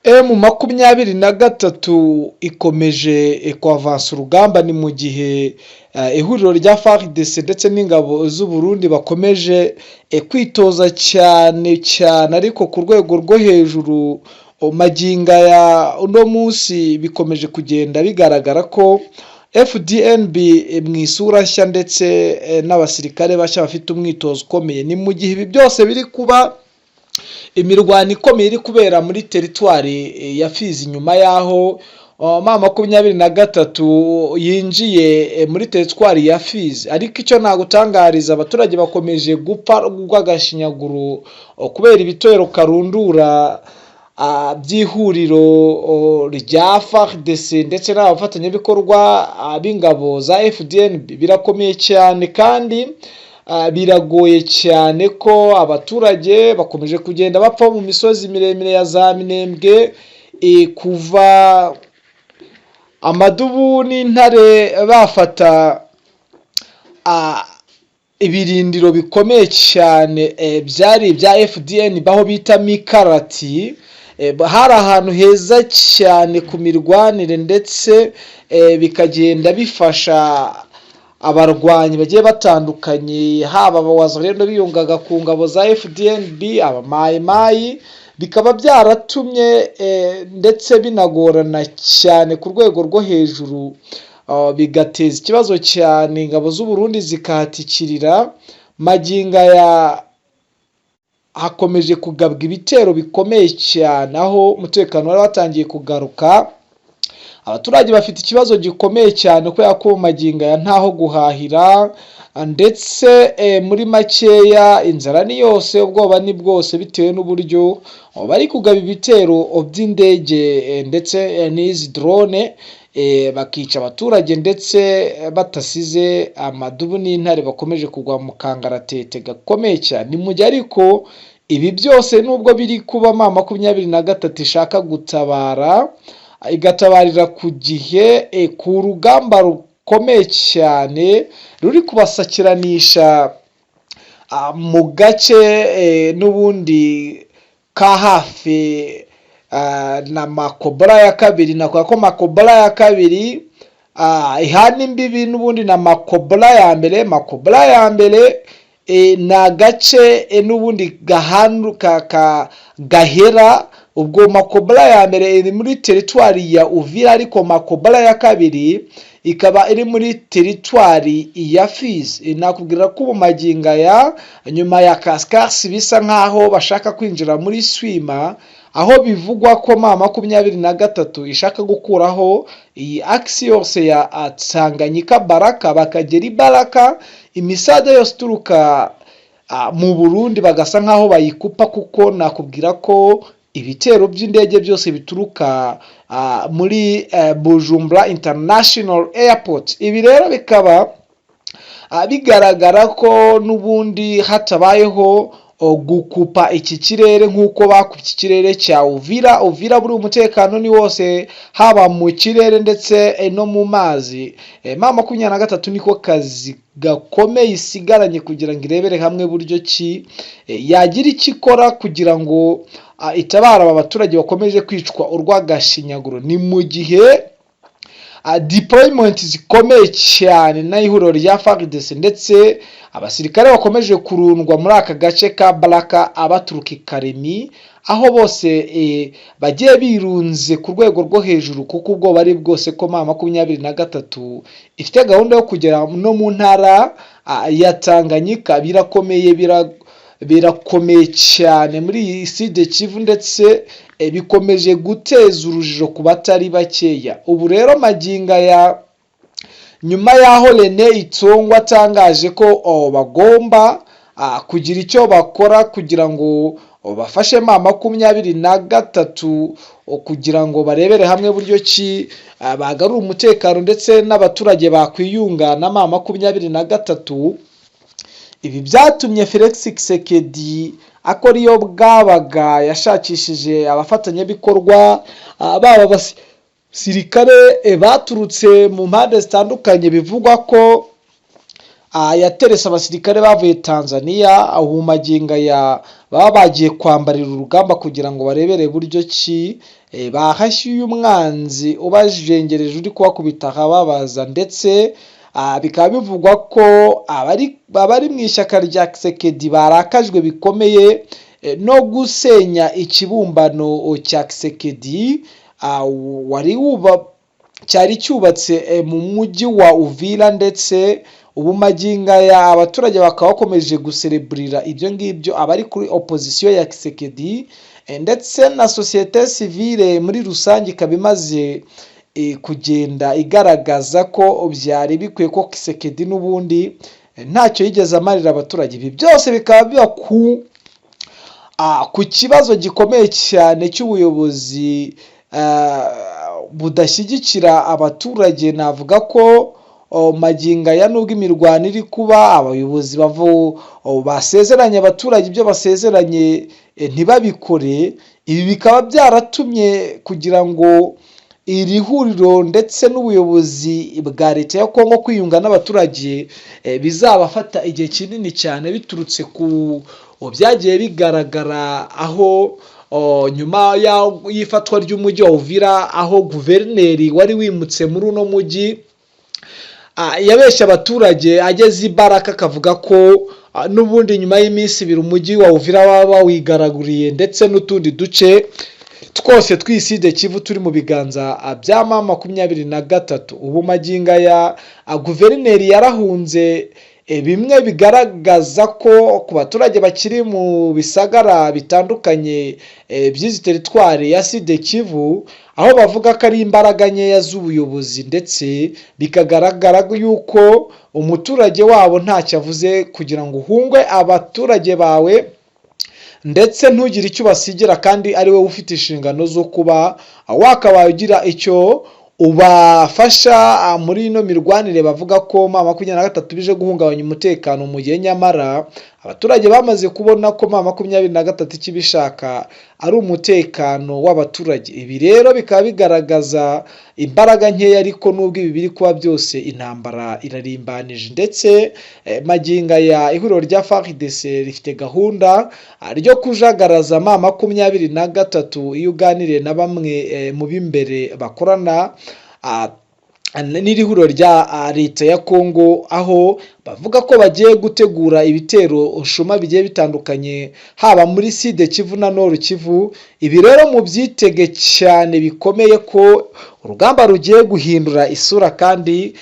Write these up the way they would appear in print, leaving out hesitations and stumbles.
M23 ikomeje kwavansa urugamba, ni mu gihe ihuriro rya FARDC ndetse n'ingabo z'u Burundi bakomeje kwitoza cyane ariko ku rwego rwo hejuru. Maginga ya uno munsi bikomeje kugenda bigaragara ko FDNB mu isura nshya ndetse n'abasirikare bashya bafite umwitozo ukomeye. Ni mu gihe ibi byose biri kuba, imirwano ikomeye iri kubera muri teritwari ya Fizi nyuma yaho M23 yinjiye muri teritwari ya Fizi. Ariko icyo nagutangariza, abaturage bakomeje gupfa rw'agashinyaguro kubera ibitero karundura by'ihuriro rya FARDC ndetse n'abafatanyabikorwa b'ingabo za FDNB. Birakomeye cyane kandi biragoye cyane ko abaturage bakomeje kugenda bapfa mu misozi miremire ya za Minembwe, kuva Amadubu n'Intare bafata ibirindiro bikomeye cyane byari ibya FDN aho bita Mikarati. Hari ahantu heza cyane ku mirwanire ndetse bikagenda bifasha abarwanyi bagiye batandukanye, haba abawazarendo biyungaga ku ngabo za FDNB, abamayimayi. Bikaba byaratumye ndetse binagorana cyane ku rwego rwo hejuru, bigateza ikibazo cyane, ingabo z'u Burundi zikahatikirira. Maginga ya hakomeje kugabwa ibitero bikomeye cyane, aho umutekano wari watangiye kugaruka. Abaturage bafite ikibazo gikomeye cyane kubera ko maginga ya ntaho guhahira, ndetse muri makeya inzara ni yose, ubwoba ni bwose, bitewe n'uburyo bari kugaba ibitero by'indege ndetse n'izi drone, bakica abaturage ndetse batasize. Amadubu n'Intare bakomeje kugwa mu kangaratete gakomeye cyane. Ni mu gihe ariko ibi byose nubwo biri kuba, M23 ishaka gutabara, igatabarira ku gihe ku rugamba rukomeye cyane ruri kubasakiranisha mu gace n'ubundi ka hafi na Makobra ya kabiri. Nakuvuga ko Makobra ya kabiri ihana imbibi n'ubundi na Makobra ya mbere. Makobra ya mbere ni agace n'ubundi gahera. Ubwo Makobra ya mbere iri muri teritwari ya Uvira, ariko Makobra ya kabiri ikaba iri muri teritwari ya Fizi. Nakubwira ko maginga ya nyuma ya Kaskasi bisa nkaho bashaka kwinjira muri Swima, aho bivugwa ko M23 ishaka gukuraho iyi aksi yose ya Tanganyika Baraka, bakagera i Baraka, imisada yose turuka mu Burundi bagasa nkaho bayikupa, kuko nakubwira ko ibitero by'indege byose bituruka muri Bujumbura International Airport. Ibi rero bikaba bigaragara ko n'ubundi hatabayeho gukupa iki kirere nk'uko bakupye ikirere cya Uvira. Uvira buri umutekano ni wose, haba mu kirere ndetse no mu mazi. M23 niko kazi gakomeye isigaranye kugira ngo irebere hamwe buryo ki yagira ikikora kugira ngo itabara aba baturage bakomeje kwicwa urw'agashinyaguro. Ni mu gihe deployment zikomeye cyane na ihuriro rya FARDC ndetse abasirikare bakomeje kurundwa muri aka gace ka Baraka, abaturuka Karemi, aho bose bagiye birunze ku rwego rwo hejuru, kuko ubwo bari bwose ko M23 ifite gahunda yo kugera no mu ntara ya Tanganyika. Birakomeye cyane muri Sud Kivu, ndetse bikomeje guteza urujijo ku batari bakeya. Ubu rero maginga ya nyuma yaho Rene Itsongo atangaje ko bagomba kugira icyo bakora kugira ngo bafashe M23 kugira ngo barebere hamwe buryo ki bagarura umutekano ndetse n'abaturage bakwiyunga na M23. Ibi byatumye Felix Tshisekedi akora iyo bwabaga, yashakishije abafatanyabikorwa baba abasirikare baturutse mu mpande zitandukanye. Bivugwa ko yaterese abasirikare bavuye Tanzania, ubu magingo aya baba bagiye kwambarira urugamba kugira ngo barebere buryo ki bahashye uyu mwanzi ubajengereje uri kubakubita ahababaza, ndetse bikaba bivugwa ko abari mu ishyaka rya Kisekedi barakajwe bikomeye no gusenya ikibumbano cya Kisekedi cyari cyubatse mu mujyi wa Uvira, ndetse ubu magingo aya abaturage bakaba bakomeje gusereburira ibyo ngibyo abari kuri opposition ya Kisekedi, ndetse na societe civile muri rusange ikaba imaze kugenda igaragaza ko byari bikwiye ko Kisekedi n'ubundi ntacyo yigeze amarira abaturage. Ibi byose bikaba biba ku kibazo gikomeye cyane cy'ubuyobozi budashyigikira abaturage. Navuga ko magingo aya nubwo imirwano iri kuba, abayobozi basezeranye abaturage ibyo basezeranye ntibabikore. Ibi bikaba byaratumye kugira ngo iri huriro ndetse n'ubuyobozi bwa leta ya Kongo kwiyunga n'abaturage bizabafata igihe kinini cyane, biturutse ku byagiye bigaragara aho nyuma y'ifatwa ry'umujyi wa Uvira, aho guverineri wari wimutse muri uno mujyi yabeshya abaturage ageze ibaraka akavuga ko n'ubundi nyuma y'iminsi ibiri umujyi wa Uvira waba wigaraguriye, ndetse n'utundi duce twose twiside Kivu turi mu biganza bya M23. Ubu magingo aya guverineri yarahunze, bimwe bigaragaza ko ku baturage bakiri mu bisagara bitandukanye by'izi teritwari ya Side Kivu, aho bavuga ko ari imbaraga nkeya z'ubuyobozi, ndetse bikagaragara yuko umuturage wabo ntacyo avuze kugira ngo uhungwe abaturage bawe ndetse ntugire icyo basigira, kandi ari wowe ufite inshingano zo kuba wakabaye ugira icyo ubafasha muri ino mirwanire. Bavuga ko M23 bije guhungabanya umutekano mu gihe nyamara abaturage bamaze kubona ko M23 kibishaka ari umutekano w'abaturage. Ibi rero bikaba bigaragaza imbaraga nkeya, ariko nubwo ibi biri kuba byose intambara irarimbanije, ndetse magingo aya ihuriro rya FARDC rifite gahunda ryo kujagaraza M23. Iyo uganiriye na bamwe mu b'imbere bakorana n'iri huriro rya leta ya Kongo, aho bavuga ko bagiye gutegura ibitero shuma bigiye bitandukanye haba muri Side Kivu na Nord Kivu. Ibi rero mu byitege cyane bikomeye ko urugamba rugiye guhindura isura kandi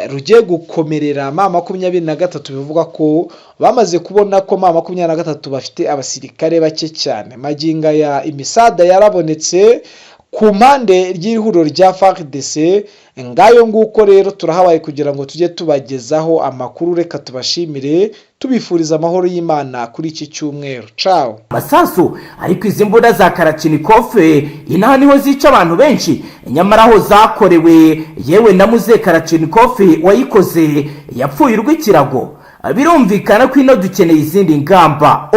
rugiye gukomerera M23. Bivuga ko bamaze kubona ko M23 bafite abasirikare bake cyane. Magingo ya imisada yarabonetse ku mpande ry'ihuriro rya FARDC. Ngayo nguko rero turahabaye kugira ngo tujye tubagezaho amakuru. Reka tubashimire, tubifuriza amahoro y'Imana kuri iki cyumweru. Ciao. Masasu ariko izi mbunda za Kalashnikov inaha niho zica abantu benshi, nyamara aho zakorewe yewe na Muze Kalashnikov wayikoze yapfuye urw'ikirago. Birumvikana ko ino dukeneye izindi ngamba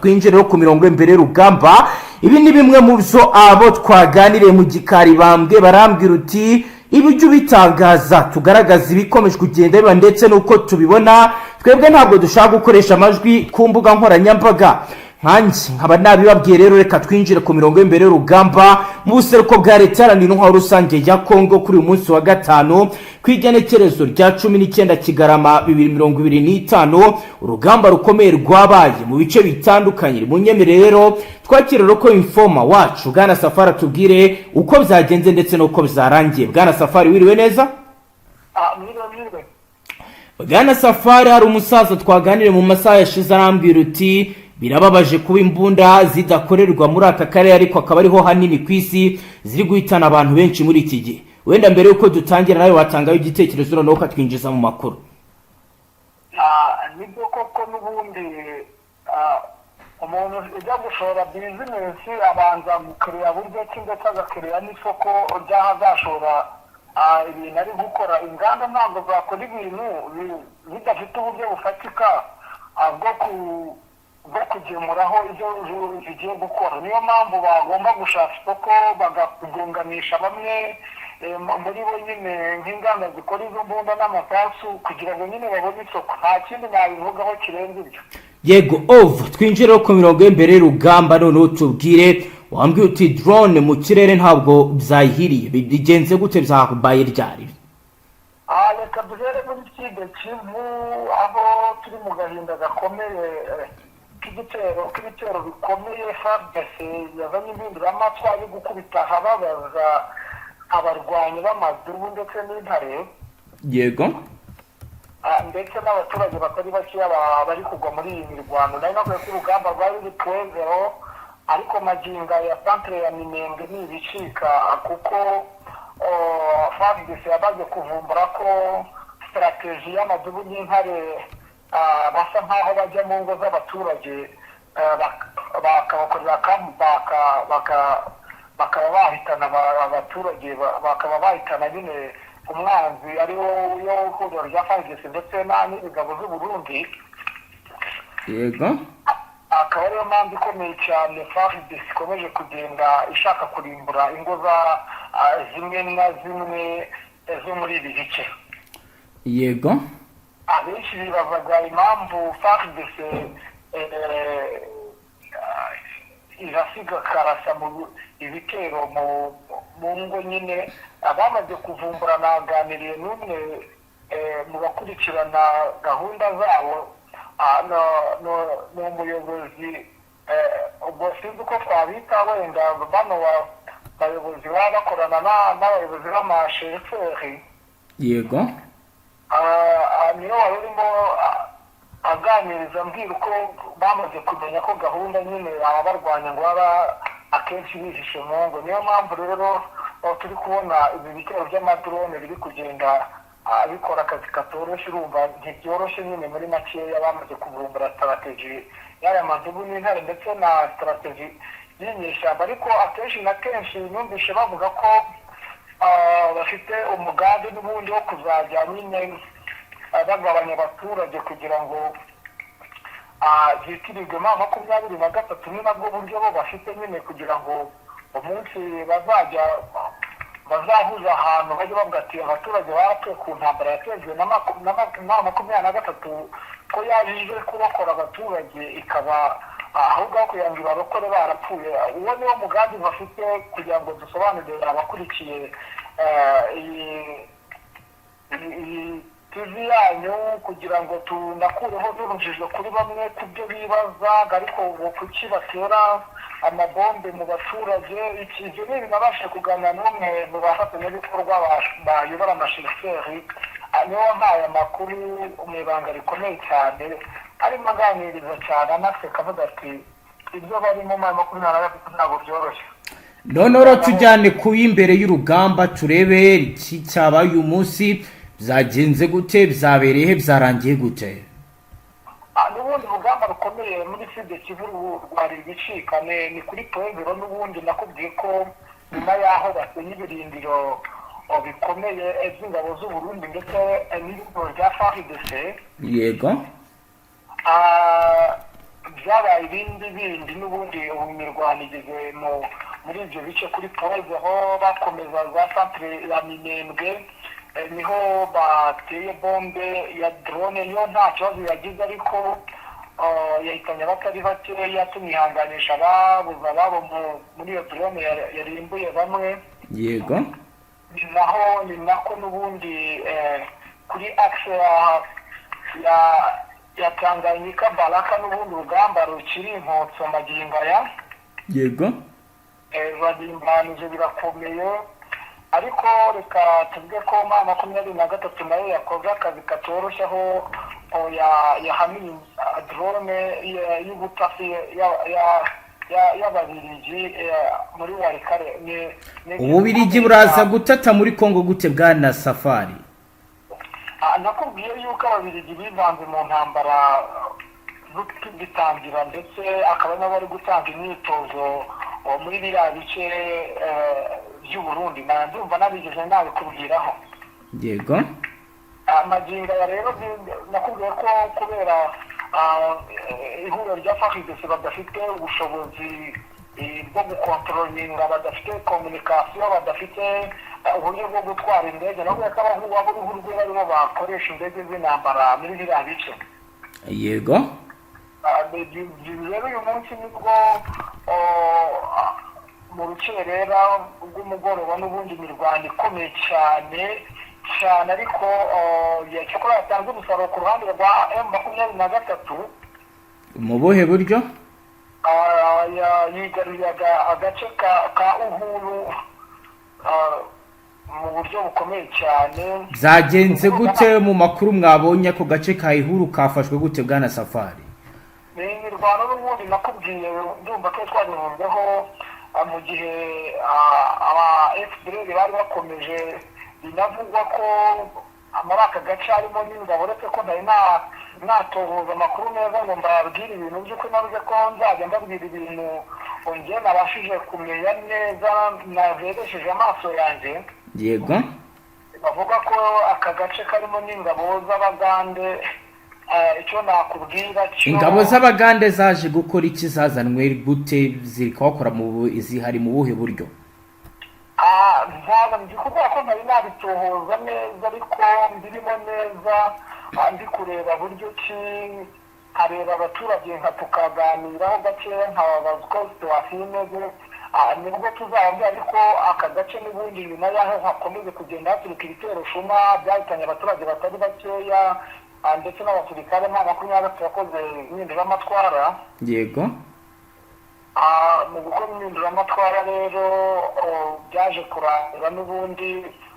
twinjire ku mirongo imbere y'urugamba. Ibi ni bimwe mu byo abo twaganiriye mu gikari bambwe barambwira uti ibijyo bitangaza tugaragaza ibikomeje kugenda biba ndetse nuko tubibona. Twebwe ntabwo dushaka gukoresha amajwi ku mbuga nkoranyambaga nkaba nabibabwiye. Rero reka twinjire ku mirongo imbere y'urugamba mu buseruko bwa leta iharanira intwaro rusange ya Kongo kuri uyu munsi wa gatanu ku igenekerezo rya 19 Kigarama 2025. Urugamba rukomeye rwabaye mu bice bitandukanye. Mu nyemere rero twakira ko informa wacu Bwana Safari tubwire uko byagenze ndetse nuko bizarangiye. Bwana Safari wiriwe neza? Bwana Safari, hari umusaza twaganire mu masaha yashize arambwira uti birababaje kuba imbunda zidakorerwa muri aka karere, ariko akaba ariho hanini ku isi ziri guhitana abantu benshi muri iki gihe. Wenda mbere yuko dutangira nawe watangayo igitekerezo noneho ukatwinjiza mu makuru. Nibyo koko n'ubundi umuntu ujya gushora bizinesi abanza gukiriya buryo ki ndetse agakiriya n'isoko ry'ahazashora ibintu ari gukora. Inganda ntabwo zakora ibintu bidafite uburyo bufatika bwo kugemuraho ibyo zigiye gukora. Niyo mpamvu bagomba gushaka isoko bagakunganisha bamwe muri bo nyine nk'inganda zikora izo mbunda n'amasasu kugira ngo nyine babone isoko, nta kindi nabivugaho kirenze ibyo. yego ove twinjire ku mirongo y'imbere y'urugamba noneho tubwire, wambwiye uti drone mu kirere ntabwo byayihiriye, bigenze gute, byabaye ryari? Reka duhere muri Sud Kivu aho turi mu gahinda gakomeye k'ibitero bikomeye. FARDC yazanye impinduramatwara yo gukubita ahababaza abarwanyi b'amadubu ndetse n'intare, yego, ndetse n'abaturage batari bakeya bari kugwa muri iyi mirwano. nari navuye ko urugamba rwari ruri kuwezeho, ariko maginga ya centre ya Minembwe n'ibicika kuko FARDC yamaze kuvumbura ko strategie y'amadubu n'intare basa nk'aho bajya mu ngo z'abaturage bakabakorera kambaka bakaba bahitana abaturage, bakaba bahitana nyine umwanzi ariwo w'ihuriro rya FARDC ndetse n'ingabo z'u Burundi. yego, akaba ariyo mpamvu ikomeye cyane FARDC ikomeje kugenda ishaka kurimbura ingo zimwe na zimwe zo muri ibi bice. yego, abenshi bibazaga impamvu FARDC irasiga karasa mu ibitero mu ngo nyine. Abamaze kuvumbura, naganiriye n'umwe mu bakurikirana gahunda zabo, ni umuyobozi, ubwo sinzi uko twabita, wenda bano bayobozi baba bakorana n'abayobozi b'amasheferi. yego, niyo wari urimo aganiriza mbwira uko bamaze kumenya ko gahunda nyine ababarwanya ngo baba akenshi bihishe mu ngo. niyo mpamvu rero turi kubona ibi bitero by'amadrone biri kugenda bikora akazi katoroshye. urumva ntibyoroshye nyine, muri makeya bamaze kuvumbura strategy y'aya madubu n'intare ndetse na strategy y'inyeshyamba. ariko akenshi na kenshi numvise bavuga ko bafite umugambi n'ubundi wo kuzajya nyine bagabanya abaturage kugira ngo byitirirwe M23. ni nabwo buryo bo bafite nyine kugira ngo umunsi bazahuza ahantu bajye bavuga ati abaturage barapfuye ku ntambara yatejwe na M23, ko yaje kubakora abaturage ikaba ahubwo aho kugira ngo ibarokore barapfuye. uwo niwo mugambi bafite, kugira ngo dusobanurire abakurikiye iyi TV yanyu, kugira ngo tunakureho n'urujijo kuri bamwe ku byo bibaza, ariko ubu kuki batera amabombe mu baturage. ibyo ni binabashe kuganira n'umwe mu bafatanyabikorwa bayobora amasheferi, niwe wampaye amakuru mu ibanga rikomeye cyane, arimo aganiriza cyane anaseka avuga ati ibyo barimo M23 ntabwo byoroshye. noneho tujyane ku y'imbere y'urugamba turebe iki cyabaye uyu munsi, byagenze gute, byabereye he, byarangiye gute? n'ubundi urugamba rukomeye muri Sud Kivu rwari ibicika, ni kuri Pueblo. n'ubundi nakubwiye ko nyuma y'aho basenye ibirindiro bikomeye by'ingabo z'u Burundi ndetse n'ibitero bya FARDC, yego, byabaye ibindi n'ubundi ubu imirwano igeze muri ibyo bice kuri Pueblo, aho bakomeza za centre ya Minembwe. niho bateye bombe ya drone, yo nta kibazo yagize, ariko yahitanye abatari bakeya, tumwihanganisha ababuze ababo muri iyo drone yarimbuye bamwe. yego, ni nako n'ubundi kuri axe ya Tanganyika Baraka, n'ubundi urugamba rukiri inkotso magingo aya. yego, barimbanije birakomeye, ariko reka tuvuge ko M23 nayo yakoze akazi katoroshye, aho yahamiye drone y'ubutasi y'Ababiligi muri Walikare. Ububirigi buraza gutata muri Kongo gute bwana Safari? nakubwiye yuko Ababiligi bivanze mu ntambara zitangira, ndetse akaba nabo bari gutanga imyitozo muri biriya bice by'u Burundi. ndumva nabigeze nabikubwiraho. yego, magingo ya rero nakubwiye ko kubera ihuriro rya FARDC badafite ubushobozi bwo gukontrolinga, badafite komunikasiyo, badafite uburyo bwo gutwara indege, nabo ko waba uruhu rwe barimo bakoresha indege z'intambara muri biriya bice. yego. rero uyu munsi nibwo mu rukerera rw'umugoroba n'ubundi imirwano ikomeye cyane ariko cyakora yatanze umusaruro ku ruhande rwa M23. mu buhe buryo? yigaruriraga agace ka Uhuru mu buryo bukomeye cyane. byagenze gute mu makuru mwabonye ako gace ka Ihuru kafashwe gute bwana Safari? ni imirwano n'ubundi nakubwiye, ndumva ko twabivuzeho mu gihe aba FDL bari bakomeje, binavugwa ko muri aka gace harimo n'ingabo, uretse ko ntari natohoza amakuru neza ngo mbabwire ibintu by'uko navuze ko nzajya mbabwira ibintu njye nabashije kumenya neza naveresheje amaso yanjye. yego. bavuga ko aka gace karimo n'ingabo z'Abagande. icyo nakubwira cyo, ingabo z'Abagande zaje gukora iki? zazanwe gute? zikakora zihari mu buhe buryo? ndi kuvuga ko ntari nabitohoza neza, ariko mbirimo neza, ndi kureba buryo ki, nkareba abaturage tukaganiraho gakeya, nkababaza uko situwasiyo imeze, nibwo tuzababwira. ariko aka gace n'ubundi nyuma y'aho hakomeze kugenda haturuka ibitero shuma byahitanye abaturage batari bakeya, ndetse n'abasirikare nta 20 yakoze impinduramatwara. yego. mu gukora impinduramatwara rero byaje kurangira n'ubundi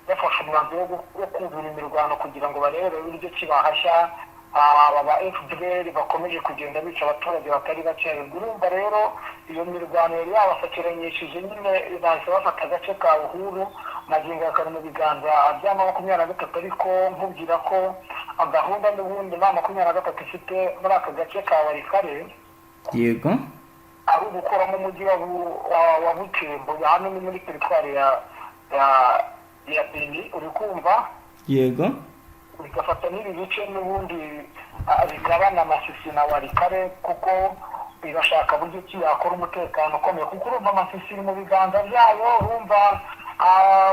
bafashe umwanzuro wo kuzura imirwano kugira ngo barebe uburyo kibahashya aba FDL bakomeje kugenda bica abaturage batari bakeya. urumva rero iyo mirwano yari yabafatiranyishije, nyine bahise bafata agace ka Uhuru, magingo akari mu biganza bya 23, ariko nkubwira ko gahunda n'ubundi na 23 ifite muri aka gace ka Warikare. yego. ari ugukoramo umujyi wa Butembo, hano ni muri teritwari ya Beni, uri kumva? yego. bigafata n'ibi bice n'ubundi bigabana Masisi na Warikare, kuko birashaka buryo ki yakora umutekano ukomeye, kuko urumva Masisi mu biganza byayo, urumva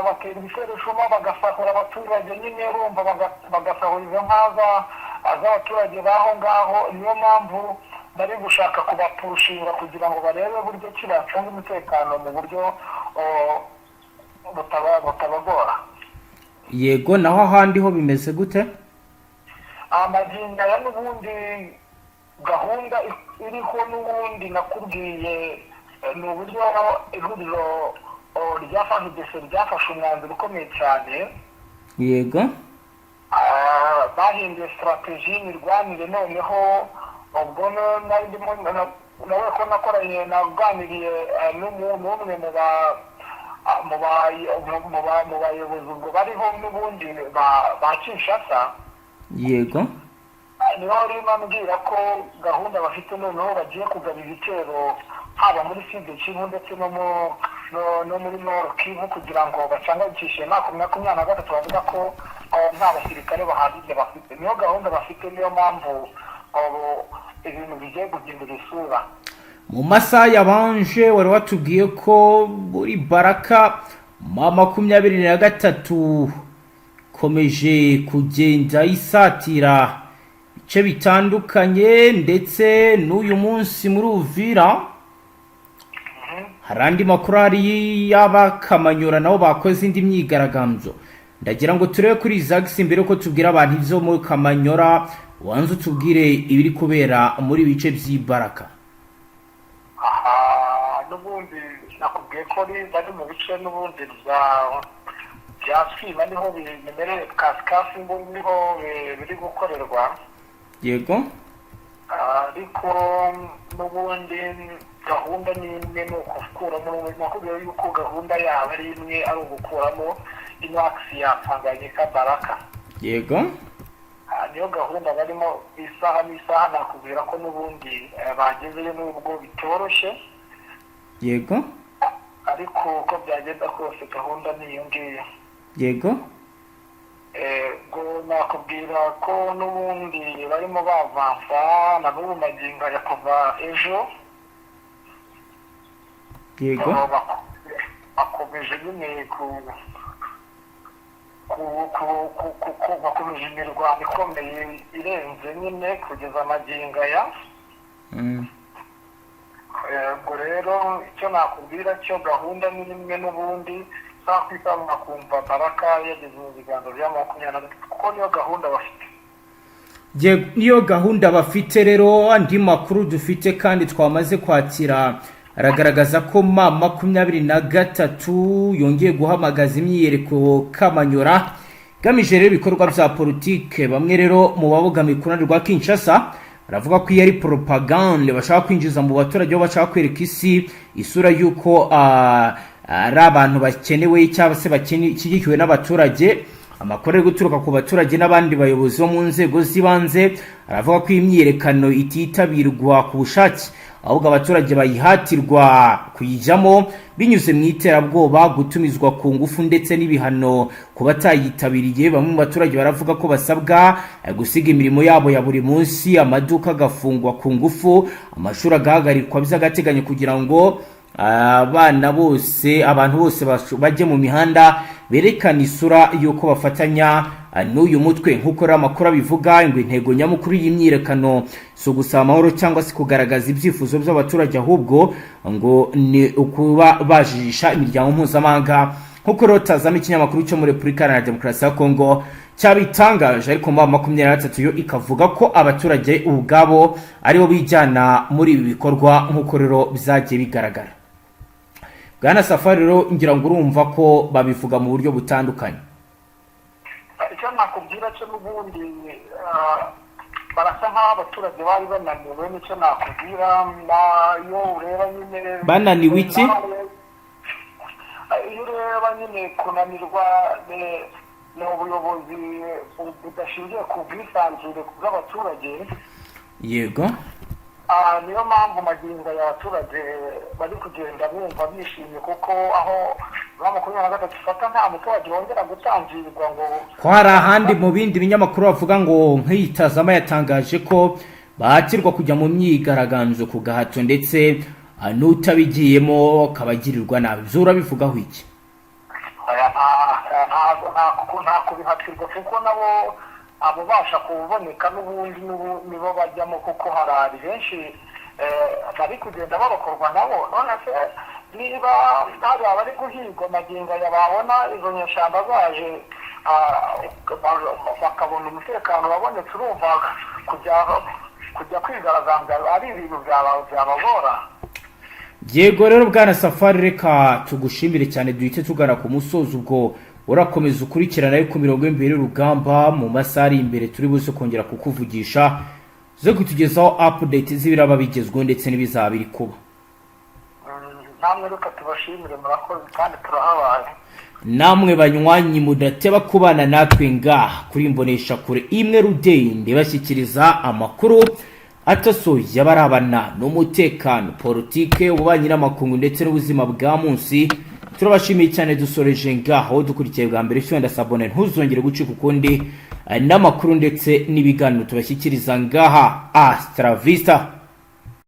batera ibitero shuma bagasahura abaturage, nyine urumva bagasahura izo nka z'abaturage baho ngaho. niyo mpamvu bari gushaka kubapushinga kugira ngo barebe buryo ki bacunga umutekano mu buryo butabagora. yego. naho ahandi ho bimeze gute? amagingo ya n'ubundi gahunda iriho n'ubundi nakubwiye, ni uburyo ihuriro rya FARDC ryafashe umwanzuro ukomeye cyane. yego. bahinduye strategy y'imirwanire. noneho ubwo nari ndimo nawe ko naganiriye n'umwe mu bayobozi ubwo bariho n'ubundi ba Kinshasa. yego. niho rero mbwira ko gahunda bafite noneho bagiye kugaba ibitero haba muri Sud Kivu ndetse no muri Nord Kivu, kugira ngo bacangakishe 23. bavuga ko nta basirikare bahagije bafite. niyo gahunda bafite, niyo mpamvu ibintu bigiye guhindura isura. mu masaha yabanje wari watubwiye ko muri Baraka 23 komeje kugenda isatira ibice bitandukanye, ndetse n'uyu munsi muri Uvira hari andi makuru hari y'Abakamanyura nabo bakoze indi myigaragambyo. ndagira ngo turebe kuri Zax mbere ko tubwira abantu ivyo muri Kamanyura, wanze utubwire ibiri kubera muri bice by'Ibaraka. n'ubundi nakubwiye ko bari mu bice n'ubundi bya Sima, niho bimereye Kasikasi, niho biri gukorerwa. yego. ariko n'ubundi gahunda ni imwe, ni ukukuramo. nakubwiye yuko gahunda yaba ari imwe, ari ugukuramo ino akisi ya Tanganyika Baraka. yego. niyo gahunda barimo isaha n'isaha. nakubwira ko n'ubundi bagezeyo n'ubwo bitoroshye. yego. ariko uko byagenda kose gahunda ni iyo ngiyo. yego. ubwo nakubwira ko n'ubundi barimo bavansa na n'ubu magingo ya kuva ejo. yego bakomeje nyine bakomeje imirwano ikomeye irenze nyine kugeza magingo aya. Ubwo rero icyo nakubwira cyo gahunda ni imwe n'ubundi saa kwita mwakumva Baraka yageze mu biganza bya 23 kuko niyo gahunda bafite. niyo gahunda bafite. Rero andi makuru dufite kandi twamaze kwakira aragaragaza ko ma 23 yongeye guhamagaza imyiyereko Kamanyora gamije rero ibikorwa bya politike. Bamwe rero mu babogamiye kunanirwa Kinshasa baravuga ko ari propaganda bashaka kwinjiza mu baturage bo bashaka kwereka isi isura yuko ari abantu bakenewe cyangwa se bakigikiwe n'abaturage. Amakuru ari guturuka ku baturage n'abandi bayobozi bo mu nzego z'ibanze aravuga ko imyiyerekano ititabirwa ku bushake, ahubwo abaturage bayihatirwa kuyijyamo binyuze mu iterabwoba, gutumizwa ku ngufu ndetse n'ibihano ku batayitabiriye. Bamwe mu baturage baravuga ko basabwa gusiga imirimo yabo ya buri munsi, amaduka agafungwa ku ngufu, amashuri agahagarikwa by'agateganyo kugira ngo abantu bose bajye mu mihanda berekana isura yuko bafatanya n'uyu mutwe. Nk'uko rero amakuru abivuga, ngo intego nyamukuru y'imyiyerekano si ugusaba amahoro cyangwa se kugaragaza ibyifuzo by'abaturage, ahubwo ngo ni ukuba bajijisha imiryango mpuzamahanga. Nk'uko rero tazamo ikinyamakuru cyo muri Repubulika Iharanira Demokarasi ya Kongo cyabitangaje, ariko mu 23 yo ikavuga ko abaturage ubwabo aribo bijyana muri ibi bikorwa nk'uko rero bizagiye bigaragara. Bwana Safari rero ngira ngo urumva ko babivuga mu buryo butandukanye. Icyo nakubwira cyo n'ubundi barasa nk'aho abaturage bari bananiwe, nicyo nakubwira. Iyo ureba nyine bananiwe iki? Iyo ureba nyine kunanirwa ni ubuyobozi budashingiye ku bwisanzure bw'abaturage. Yego. Niyo mpamvu magingo y'abaturage bari kugenda bumva bishimye, kuko aho 23 ifata nta muturage wongera gutangirwa ngo ko hari ahandi mu bindi binyamakuru bavuga ngo nk'itazama yatangaje ko bahatirwa kujya mu myigaragambyo ku gahato ndetse n'utabigiyemo kabagirirwa nabi. Zura bivugaho iki? nta kubihatirwa kuko nabo abo basha kuboneka n'ubundi nibo bajyamo, kuko hari benshi bari kugenda barokorwa nabo. None se niba hari abari guhigwa magingo yababona izo nyeshyamba zaje bakabona umutekano babonetse, urumva kujya kwigaragambya ari ibintu byabagora. Yego rero Bwana Safari, reka tugushimire cyane, duhite tugana ku musozo. Ubwo urakomeza ukurikirana ariko mirongo y'imbere y'urugamba mu masaha ari imbere turi buze kongera kukuvugisha zo kutugezaho update z'ibiraba bigezweho ndetse n'ibizaba biri kuba. Namwe reka tubashimire, murakoze kandi turahabaye. Namwe banywanyi mudateba kubana natwe ngaha kuri imbonesha kure imwe Rudende bashyikiriza amakuru atasoje abarabana n'umutekano, politike, ububanyi n'amakungu ndetse n'ubuzima bwa munsi. Turabashimiye cyane, dusoreje ngaho dukurikiye bwa mbere. Shonda sabone ntuzongere gucika ukundi n'amakuru ndetse n'ibiganiro tubashyikiriza ngaha. Astra Vista.